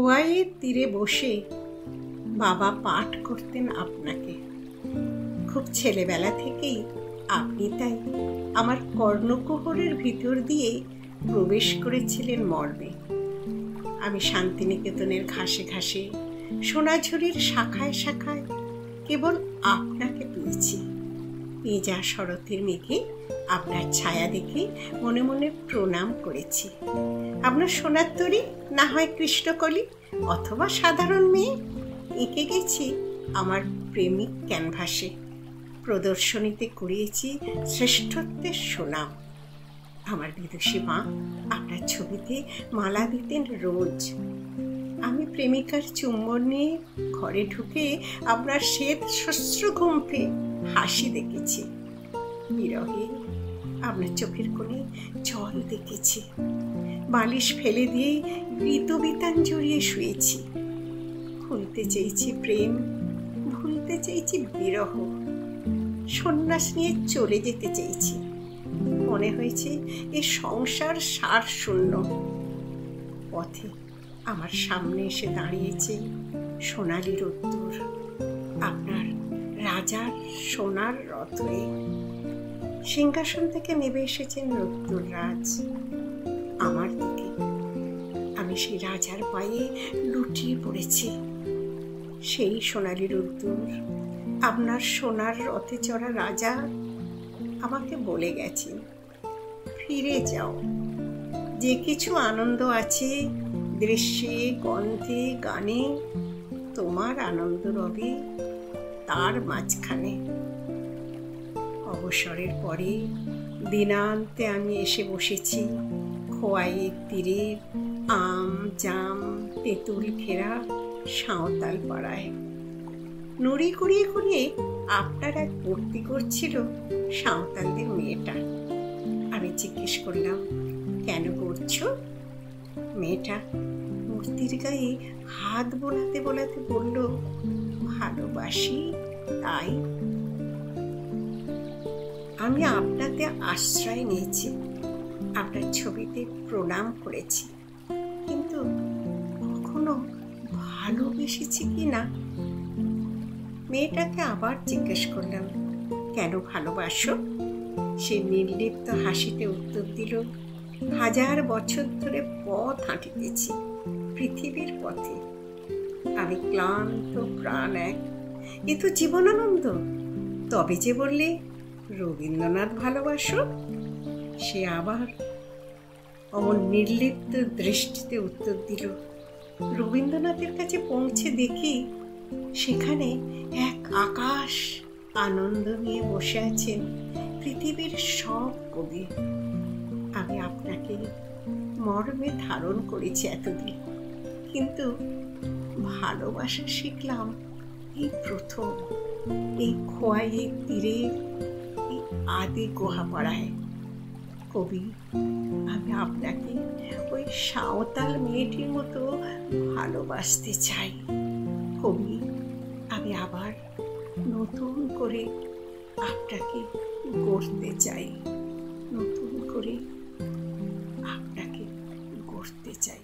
খোয়াইয়ের তীরে বসে বাবা পাঠ করতেন আপনাকে। খুব ছেলেবেলা থেকেই আপনি তাই আমার কর্ণকুহরের ভিতর দিয়ে প্রবেশ করেছিলেন মর্মে। আমি শান্তিনিকেতনের ঘাসে ঘাসে, সোনাঝুরির শাখায় শাখায় কেবল আপনাকে পেয়েছি। পেঁজা শরতের মেঘে আপনার ছায়া দেখে মনে মনে প্রণাম করেছি। আপনার সোনার তরী, না হয় কৃষ্ণকলি অথবা সাধারণ মেয়ে, এঁকে গেছি আমার প্রেমিক ক্যানভাসে। প্রদর্শনীতে কুড়িয়েছি শ্রেষ্ঠত্বের সুনাম। আমার বিদুষী মা আপনার ছবিতে মালা দিতেন রোজ। আমি প্রেমিকার চুম্বন নিয়ে ঘরে ঢুকে আপনার শ্বেত শ্বশ্রুগুম্ফে হাসি দেখেছি। বিরহে আপনার চোখের কোণে জল দেখেছি। বালিশ ফেলে দিয়ে গীতবিতান জড়িয়ে শুয়েছি। ভুলতে চেয়েছি প্রেম, ভুলতে চেয়েছি বিরহ। সন্ন্যাস নিয়ে চলে যেতে চেয়েছি। মনে হয়েছে এ সংসার সার শূন্য। পথে আমার সামনে এসে দাঁড়িয়েছে সোনালি রোদ্দুর, আপনার রাজার সোনার রথে। সিংহাসন থেকে নেমে এসেছেন রোদ্দুর রাজ আমার দিকে। আমি সেই রাজার পায়ে লুটিয়ে পড়েছি। সেই সোনালি রোদ্দুর, আপনার সোনার রথে চড়া রাজা আমাকে বলে গেছেন, ফিরে যাও। যে কিছু আনন্দ আছে দৃশ্যে, গন্ধে, গানে, তোমার আনন্দ রবে তার মাঝখানে। অবসরের পরে দিনান্তে আমি এসে বসেছি খোয়াইয়ের তীরে, আম জাম তেঁতুল ঘেরা সাঁওতাল পাড়ায়। নুড়ি কুড়িয়ে কুড়িয়ে আপনার এক ভর্তি করছিল সাঁওতালদের মেয়েটা। আমি জিজ্ঞেস করলাম, কেন করছো? মেয়েটা মূর্তির গায়ে হাত বোলাতে বোলাতে বলল, ভালোবাসি তাই। আমি আপনাকে আশ্রয় নিয়েছি, আপনার ছবিতে প্রণাম করেছি, কিন্তু কখনো ভালোবেসেছি কি না? মেয়েটাকে আবার জিজ্ঞেস করলাম, কেন ভালোবাসো? সে নির্লিপ্ত হাসিতে উত্তর দিল, হাজার বছর ধরে পথ হাঁটিতেছি পৃথিবীর পথে। আমি ক্লান্ত প্রাণ এক, এ তো জীবনানন্দ। তবে যে বললে রবীন্দ্রনাথ ভালোবাসো? সে আবার অমন নির্লিপ্ত দৃষ্টিতে উত্তর দিল, রবীন্দ্রনাথের কাছে পৌঁছে দেখি সেখানে এক আকাশ আনন্দ নিয়ে বসে আছেন পৃথিবীর সব কবি। আমি আপনাকে মর্মে ধারণ করেছি এতদিন, কিন্তু ভালোবাসা শিখলাম এই প্রথম, এই খোয়াইয়ের তীরে, এই আদি গুহাপাড়ায়। কবি, আমি আপনাকে ওই সাঁওতাল মেয়েটির মতো ভালোবাসতে চাই। কবি, আমি আবার নতুন করে আপনাকে গড়তে চাই, নতুন করে আপনাকে গড়তে চাই।